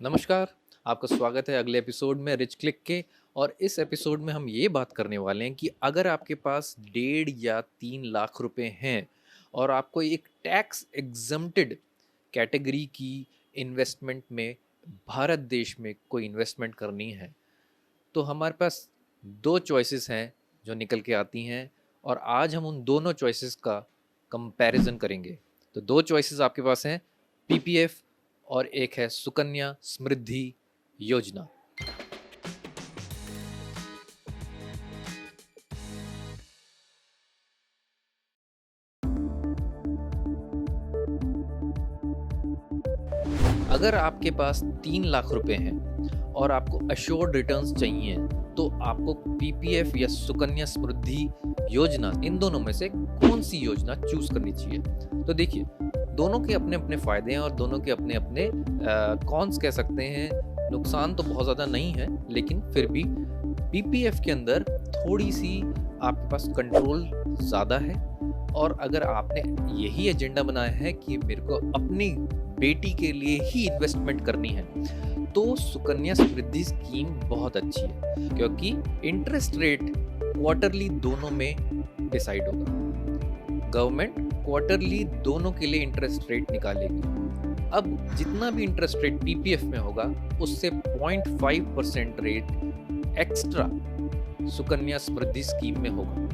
नमस्कार, आपका स्वागत है अगले एपिसोड में रिच क्लिक के। और इस एपिसोड में हम ये बात करने वाले हैं कि अगर आपके पास 1.5 या 3 लाख रुपए हैं और आपको एक टैक्स एग्जम्प्टेड कैटेगरी की इन्वेस्टमेंट में भारत देश में कोई इन्वेस्टमेंट करनी है, तो हमारे पास दो चॉइसेस हैं जो निकल के आती हैं और आज हम उन दोनों चॉइसेस का कंपैरिजन करेंगे। तो दो चॉइसेस आपके पास हैं, पीपीएफ और एक है सुकन्या समृद्धि योजना। अगर आपके पास 3 लाख रुपए हैं और आपको अश्योर्ड रिटर्न्स चाहिए, तो आपको पीपीएफ या सुकन्या समृद्धि योजना, इन दोनों में से कौन सी योजना चूज करनी चाहिए। तो देखिए, दोनों के अपने अपने फायदे हैं और दोनों के अपने अपने कॉन्स कह सकते हैं। नुकसान तो बहुत ज़्यादा नहीं है, लेकिन फिर भी पीपीएफ के अंदर थोड़ी सी आपके पास कंट्रोल ज़्यादा है। और अगर आपने यही एजेंडा बनाया है कि मेरे को अपनी बेटी के लिए ही इन्वेस्टमेंट करनी है, तो सुकन्या समृद्धि स्कीम बहुत अच्छी है, क्योंकि इंटरेस्ट रेट क्वार्टरली दोनों में डिसाइड होगा। गवर्नमेंट क्वार्टरली दोनों के लिए इंटरेस्ट रेट निकालेगी। अब जितना भी इंटरेस्ट रेट पीपीएफ में होगा, उससे 0.5% rate extra Sukanya Samriddhi scheme में होगा।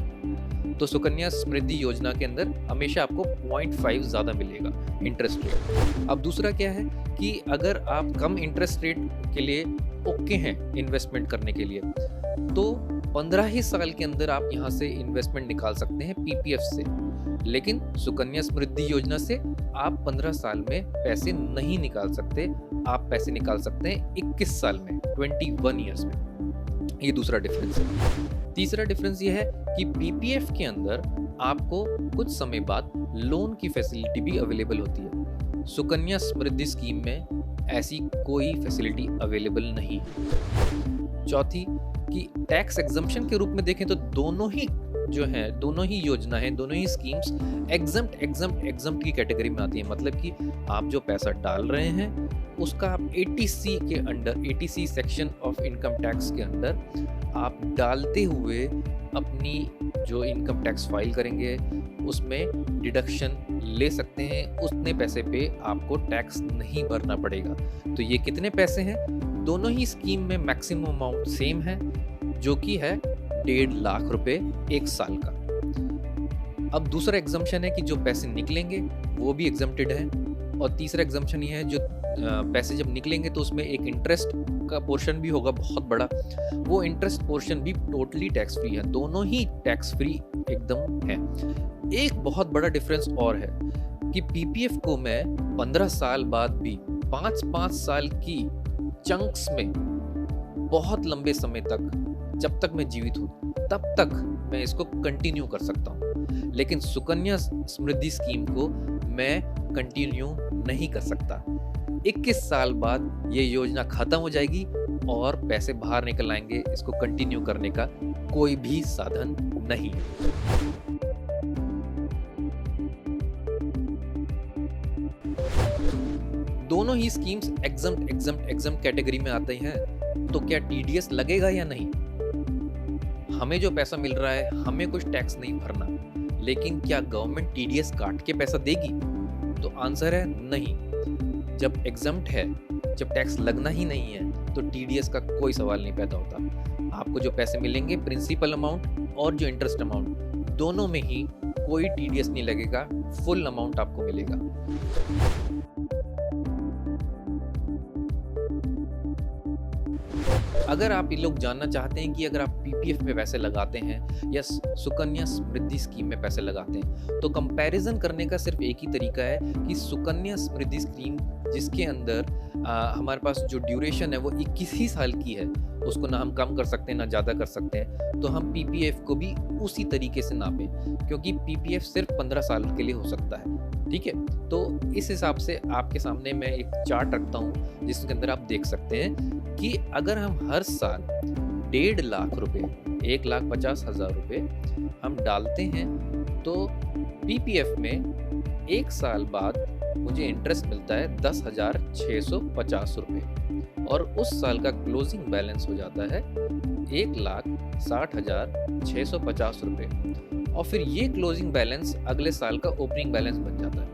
तो सुकन्या समृद्धि योजना के अंदर हमेशा आपको 0.5 ज़्यादा मिलेगा इंटरेस्ट रेट। अब दूसरा क्या है कि अगर आप कम इंटरेस्ट रेट के लिए ओके हैं इन्वेस्टमेंट करने के लिए, तो 15 ही साल के अंदर आप यहाँ से इन्वेस्टमेंट निकाल सकते हैं पीपीएफ से। लेकिन सुकन्या समृद्धि योजना से आप 15 साल में पैसे नहीं निकाल सकते, आप पैसे निकाल सकते हैं 21 साल में, 21 ईयर्स में। ये दूसरा डिफरेंस है। तीसरा डिफरेंस ये है कि पीपीएफ के अंदर आपको कुछ समय बाद लोन की फैसिलिटी भी अवेलेबल होती है। सुकन्या समृद्धि स्कीम में ऐसी कोई फैसिलिटी अवेलेबल नहीं है। चौथी कि टैक्स एग्जम्पशन के रूप में देखें तो दोनों ही जो है, दोनों ही योजना है, दोनों ही स्कीम्स एग्जम्प्ट की कैटेगरी में आती है। मतलब कि आप जो पैसा डाल रहे हैं उसका आप 80C के under, 80C section of income tax के अंदर आप डालते हुए अपनी जो इनकम टैक्स फाइल करेंगे उसमें डिडक्शन ले सकते हैं। उतने पैसे पे आपको टैक्स नहीं भरना पड़ेगा। तो ये कितने पैसे हैं? दोनों ही स्कीम में मैक्सिमम अमाउंट सेम है, जो कि है 1.5 लाख रुपए 1 साल का। अब दूसरा एग्जम्पशन है कि जो पैसे निकलेंगे वो भी एग्जम्प्टेड है। और तीसरा एग्जम्पशन ये है, जो पैसे जब निकलेंगे तो उसमें एक इंटरेस्ट का पोर्शन भी होगा बहुत बड़ा, वो इंटरेस्ट पोर्शन भी टोटली टैक्स फ्री है। दोनों ही टैक्स फ्री एकदम है। एक बहुत बड़ा डिफरेंस और है कि पीपीएफ को मैं 15 साल बाद भी 5-5 साल की चंक्स में, बहुत लंबे समय तक, जब तक मैं जीवित हूँ तब तक मैं इसको कंटिन्यू कर सकता हूँ। लेकिन सुकन्या समृद्धि स्कीम को मैं कंटिन्यू नहीं कर सकता। 21 साल बाद ये योजना खत्म हो जाएगी और पैसे बाहर निकल आएंगे। इसको कंटिन्यू करने का कोई भी साधन नहीं है। दोनों ही स्कीम्स एग्जम्प्ट कैटेगरी में आते हैं। तो क्या टीडीएस लगेगा या नहीं? हमें जो पैसा मिल रहा है, हमें कुछ टैक्स नहीं भरना, लेकिन क्या गवर्नमेंट टीडीएस काट के पैसा देगी? तो आंसर है नहीं। जब एग्जम्प्ट है, जब टैक्स लगना ही नहीं है, तो टीडीएस का कोई सवाल नहीं पैदा होता। आपको जो पैसे मिलेंगे, प्रिंसिपल अमाउंट और जो इंटरेस्ट अमाउंट, दोनों में ही कोई टीडीएस नहीं लगेगा, फुल अमाउंट आपको मिलेगा। अगर आप ये लोग जानना चाहते हैं कि अगर आप पीपीएफ में पैसे लगाते हैं या सुकन्या समृद्धि स्कीम में पैसे लगाते हैं, तो कंपैरिजन करने का सिर्फ एक ही तरीका है कि सुकन्या समृद्धि स्कीम, जिसके अंदर हमारे पास जो ड्यूरेशन है वो 21 ही साल की है, उसको ना हम कम कर सकते हैं ना ज़्यादा कर सकते हैं, तो हम पीपीएफ को भी उसी तरीके से नापें, क्योंकि पीपीएफ सिर्फ 15 साल के लिए हो सकता है। ठीक है, तो इस हिसाब से आपके सामने मैं एक चार्ट रखता हूँ जिसके अंदर आप देख सकते हैं कि अगर हम हर साल 1.5 लाख रुपए, 1,50,000 रुपए हम डालते हैं, तो पीपीएफ में 1 साल बाद मुझे इंटरेस्ट मिलता है 10,650 रुपए। और उस साल का क्लोजिंग बैलेंस हो जाता है 1,60,650 रुपये। और फिर ये क्लोजिंग बैलेंस अगले साल का ओपनिंग बैलेंस बन जाता है।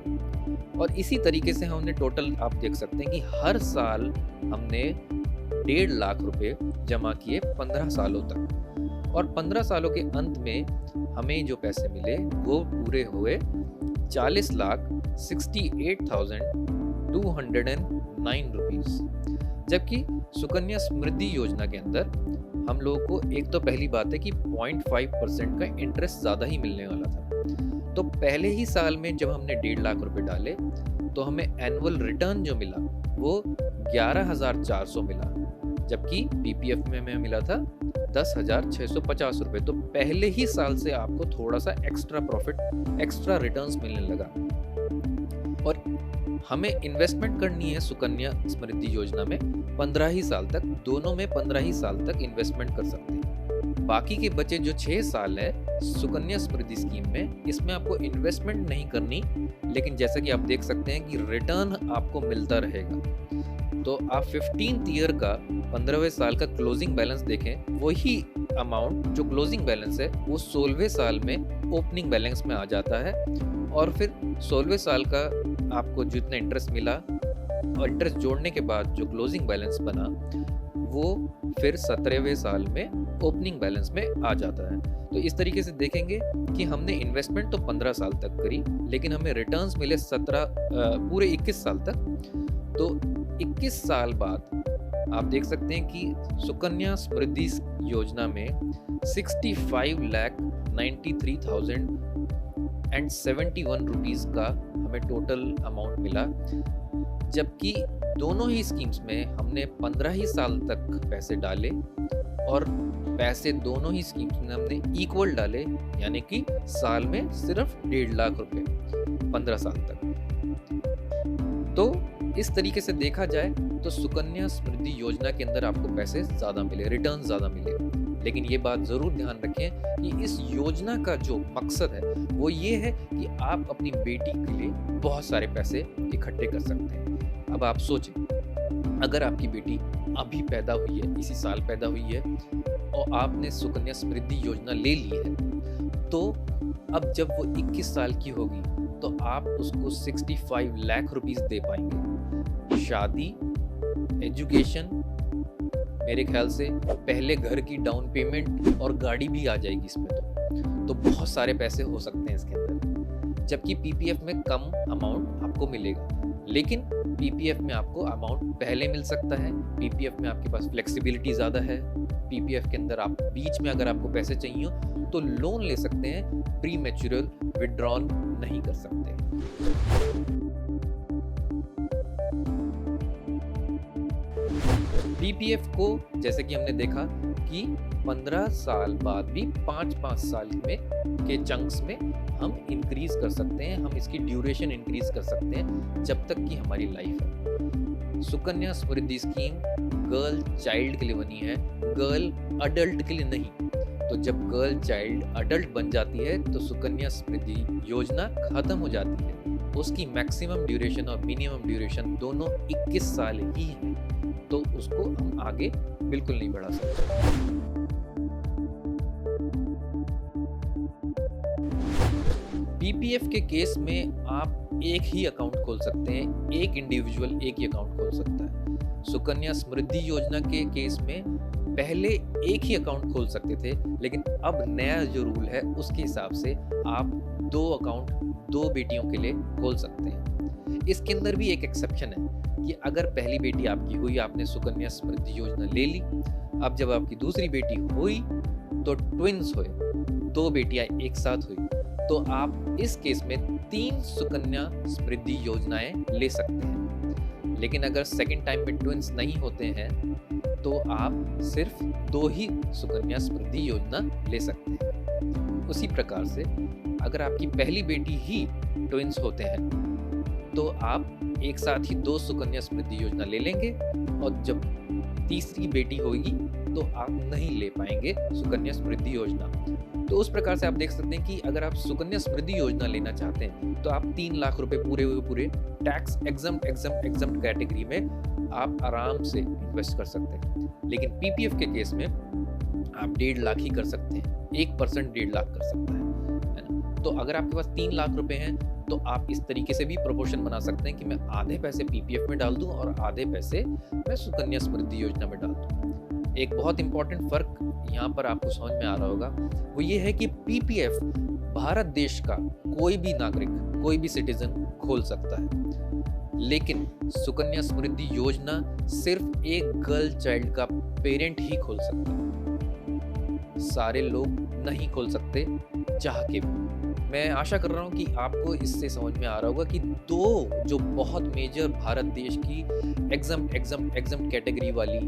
और इसी तरीके से हमने टोटल आप देख सकते हैं कि हर साल हमने 1.5 लाख रुपए जमा किए 15 सालों तक, और 15 सालों के अंत में हमें जो पैसे मिले वो पूरे हुए 40,68,209 रुपीज़। जबकि सुकन्या समृद्धि योजना के अंदर हम लोगों को एक तो पहली बात है कि 0.5% का इंटरेस्ट ज़्यादा ही मिलने वाला था। तो पहले ही साल में जब हमने 1.5 लाख रुपए डाले तो हमें एनुअल रिटर्न जो मिला वो 11,400 मिला, जबकि पीपीएफ में हमें मिला था 10,650 रुपये। तो पहले ही साल से आपको थोड़ा सा एक्स्ट्रा प्रॉफिट, एक्स्ट्रा रिटर्न्स मिलने लगा। और हमें इन्वेस्टमेंट करनी है सुकन्या समृद्धि योजना में 15 ही साल तक, दोनों में 15 ही साल तक इन्वेस्टमेंट कर सकते हैं। बाकी के बचे जो 6 साल है सुकन्या समृद्धि स्कीम में, इसमें आपको इन्वेस्टमेंट नहीं करनी, लेकिन जैसा कि आप देख सकते हैं कि रिटर्न आपको मिलता रहेगा। तो आप 15th ईयर का 15वें साल का क्लोजिंग बैलेंस देखें, वही अमाउंट जो क्लोजिंग बैलेंस है वो 16वें साल में ओपनिंग बैलेंस में आ जाता है। और फिर 16वें साल का आपको जितना इंटरेस्ट मिला और इंटरेस्ट जोड़ने के बाद जो क्लोजिंग बैलेंस बना वो फिर 17वें साल में ओपनिंग बैलेंस में आ जाता है। तो इस तरीके से देखेंगे कि हमने इन्वेस्टमेंट तो 15 साल तक करी, लेकिन हमें रिटर्न्स मिले पूरे 21 साल तक। तो 21 साल बाद आप देख सकते हैं कि सुकन्या समृद्धि योजना में 65,93,071 रुपीज़ का हमें टोटल अमाउंट मिला, जबकि दोनों ही स्कीम्स में हमने 15 ही साल तक पैसे डाले और पैसे दोनों ही स्कीम्स में हमने इक्वल डाले, यानी कि साल में सिर्फ 1.5 लाख रुपए 15 साल तक। तो इस तरीके से देखा जाए तो सुकन्या समृद्धि योजना के अंदर आपको पैसे ज़्यादा मिले, रिटर्न ज़्यादा मिले। लेकिन ये बात ज़रूर ध्यान रखें कि इस योजना का जो मकसद है वो ये है कि आप अपनी बेटी के लिए बहुत सारे पैसे इकट्ठे कर सकते हैं। अब आप सोचें, अगर आपकी बेटी अभी पैदा हुई है, इसी साल पैदा हुई है और आपने सुकन्या समृद्धि योजना ले ली है, तो अब जब वो 21 साल की होगी तो आप उसको 65 लाख रुपीस दे पाएंगे। शादी, एजुकेशन, मेरे ख्याल से पहले घर की डाउन पेमेंट और गाड़ी भी आ जाएगी इसमें। तो बहुत सारे पैसे हो सकते हैं इसके अंदर, जबकि पीपीएफ में कम अमाउंट आपको मिलेगा। लेकिन पीपीएफ में आपको अमाउंट पहले मिल सकता है, पीपीएफ में आपके पास फ्लेक्सिबिलिटी ज़्यादा है, पीपीएफ के अंदर आप बीच में अगर आपको पैसे चाहिए तो लोन ले सकते हैं, प्री मैच्योरल विड्रॉल नहीं कर सकते। पीपीएफ को जैसे कि हमने देखा कि 15 साल बाद भी 5-5 साल में के चंक्स में हम इंक्रीज कर सकते हैं, हम इसकी ड्यूरेशन इंक्रीज कर सकते हैं जब तक कि हमारी लाइफ है। Sukanya Samriddhi scheme girl child के लिए बनी है, गर्ल अडल्ट के लिए नहीं। तो जब गर्ल चाइल्ड अडल्ट बन जाती है तो सुकन्या समृद्धि योजना खत्म हो जाती है। उसकी मैक्सिमम ड्यूरेशन और मिनिमम ड्यूरेशन दोनों 21 साल ही है, तो उसको हम आगे बिल्कुल नहीं बढ़ा सकते। पीपीएफ के केस में आप एक ही अकाउंट खोल सकते हैं, एक इंडिविजुअल एक ही अकाउंट खोल सकता है। सुकन्या समृद्धि योजना के केस में पहले एक ही अकाउंट खोल सकते थे, लेकिन अब नया जो रूल है उसके हिसाब से आप 2 अकाउंट 2 बेटियों के लिए खोल सकते हैं। इसके अंदर भी एक एक्सेप्शन है कि अगर पहली बेटी आपकी हुई, आपने सुकन्या समृद्धि योजना ले ली, अब जब आपकी दूसरी बेटी हुई तो ट्विंस हुए, 2 बेटियां एक साथ हुई, तो आप इस केस में 3 सुकन्या समृद्धि योजनाएं ले सकते हैं। लेकिन अगर सेकंड टाइम में ट्विंस नहीं होते हैं तो आप सिर्फ 2 ही सुकन्या समृद्धि योजना ले सकते हैं। उसी प्रकार से अगर आपकी पहली बेटी ही ट्विंस होते हैं तो आप एक साथ ही 2 सुकन्या समृद्धि योजना ले लेंगे, और जब तीसरी बेटी होगी तो आप नहीं ले पाएंगे सुकन्या समृद्धि योजना। तो उस प्रकार से आप देख सकते हैं कि अगर आप सुकन्या समृद्धि योजना लेना चाहते हैं तो आप 3 लाख रुपए पूरे टैक्स एग्जम्प्ट कैटेगरी में आप आराम से इन्वेस्ट कर सकते हैं। लेकिन पीपीएफ के केस में आप 1.5 लाख ही कर सकते हैं, 1% 1.5 लाख कर सकता है ना? तो अगर आपके पास 3 लाख रुपए हैं तो आप इस तरीके से भी प्रोपोर्शन बना सकते हैं कि मैं आधे पैसे पीपीएफ में डाल दूं और आधे पैसे मैं सुकन्या समृद्धि योजना में डाल दूं। एक बहुत इंपॉर्टेंट फर्क यहाँ पर आपको समझ में आ रहा होगा, वो ये है कि पीपीएफ भारत देश का कोई भी नागरिक, कोई भी सिटीजन खोल सकता है, लेकिन सुकन्या समृद्धि योजना सिर्फ एक गर्ल चाइल्ड का पेरेंट ही खोल सकता है। सारे लोग नहीं खोल सकते चाह के भी। मैं आशा कर रहा हूँ कि आपको इससे समझ में आ रहा होगा कि दो जो बहुत मेजर भारत देश की एग्जाम कैटेगरी वाली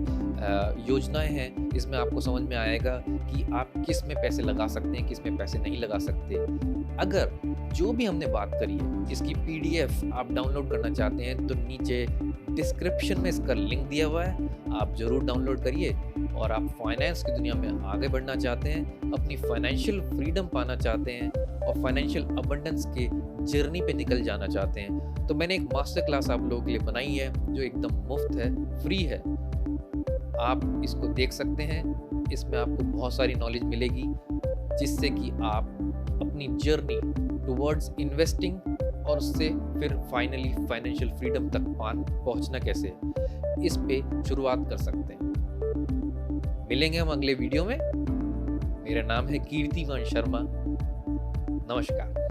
योजनाएं हैं, इसमें आपको समझ में आएगा कि आप किस में पैसे लगा सकते हैं, किस में पैसे नहीं लगा सकते। अगर जो भी हमने बात करी है इसकी पीडीएफ आप डाउनलोड करना चाहते हैं तो नीचे डिस्क्रिप्शन में इसका लिंक दिया हुआ है, आप जरूर डाउनलोड करिए। और आप फाइनेंस की दुनिया में आगे बढ़ना चाहते हैं, अपनी फाइनेंशियल फ्रीडम पाना चाहते हैं और फाइनेंशियल अबंडेंस के जर्नी पे निकल जाना चाहते हैं, तो मैंने एक मास्टर क्लास आप लोगों के लिए बनाई है जो एकदम मुफ्त है, फ्री है। आप इसको देख सकते हैं। इसमें आपको बहुत सारी नॉलेज मिलेगी जिससे कि आप अपनी जर्नी टुवर्ड्स इन्वेस्टिंग और उससे फिर फाइनली फाइनेंशियल फ्रीडम तक पहुंचना कैसे, इस पे शुरुआत कर सकते हैं। मिलेंगे हम अगले वीडियो में। मेरा नाम है कीर्तिमान शर्मा। नमस्कार।